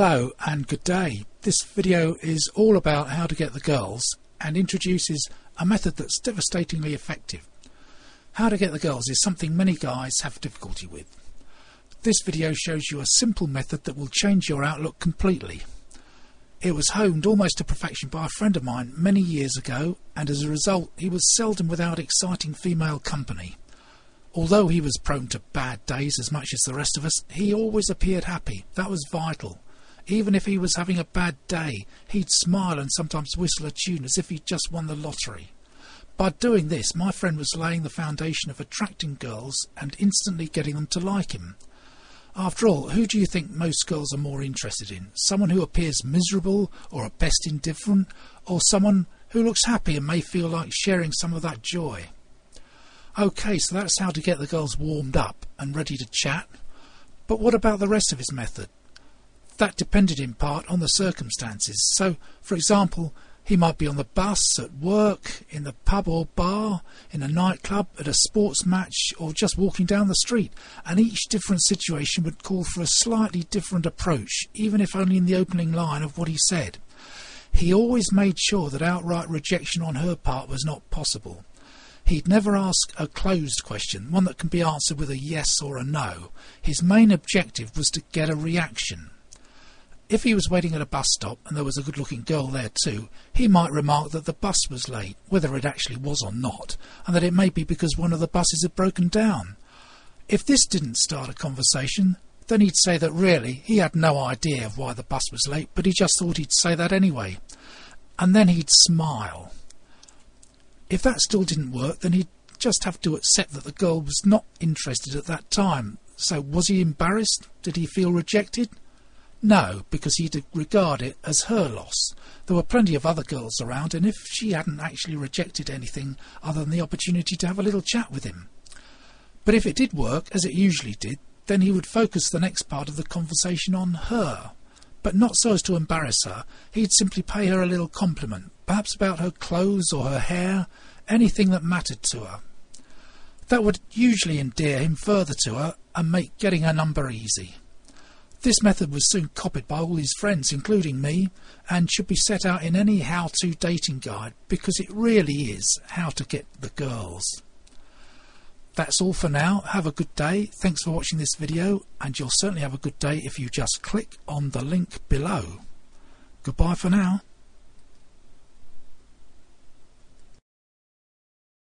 Hello and good day. This video is all about how to get the girls and introduces a method that's devastatingly effective. How to get the girls is something many guys have difficulty with. This video shows you a simple method that will change your outlook completely. It was honed almost to perfection by a friend of mine many years ago, and as a result he was seldom without exciting female company. Although he was prone to bad days as much as the rest of us, he always appeared happy. That was vital. Even if he was having a bad day, he'd smile and sometimes whistle a tune as if he'd just won the lottery. By doing this, my friend was laying the foundation of attracting girls and instantly getting them to like him. After all, who do you think most girls are more interested in? Someone who appears miserable or at best indifferent, or someone who looks happy and may feel like sharing some of that joy? Okay, so that's how to get the girls warmed up and ready to chat. But what about the rest of his method? That depended in part on the circumstances. So, for example, he might be on the bus, at work, in the pub or bar, in a nightclub, at a sports match, or just walking down the street, and each different situation would call for a slightly different approach, even if only in the opening line of what he said. He always made sure that outright rejection on her part was not possible. He'd never ask a closed question, one that can be answered with a yes or a no. His main objective was to get a reaction. If he was waiting at a bus stop and there was a good-looking girl there too, he might remark that the bus was late, whether it actually was or not, and that it may be because one of the buses had broken down. If this didn't start a conversation, then he'd say that really he had no idea of why the bus was late, but he just thought he'd say that anyway. And then he'd smile. If that still didn't work, then he'd just have to accept that the girl was not interested at that time. So was he embarrassed? Did he feel rejected? No, because he'd regard it as her loss. There were plenty of other girls around, and if she hadn't actually rejected anything other than the opportunity to have a little chat with him. But if it did work, as it usually did, then he would focus the next part of the conversation on her. But not so as to embarrass her. He'd simply pay her a little compliment, perhaps about her clothes or her hair, anything that mattered to her. That would usually endear him further to her and make getting her number easy. This method was soon copied by all his friends, including me, and should be set out in any how-to dating guide, because it really is how to get the girls. That's all for now. Have a good day. Thanks for watching this video, and you'll certainly have a good day if you just click on the link below. Goodbye for now.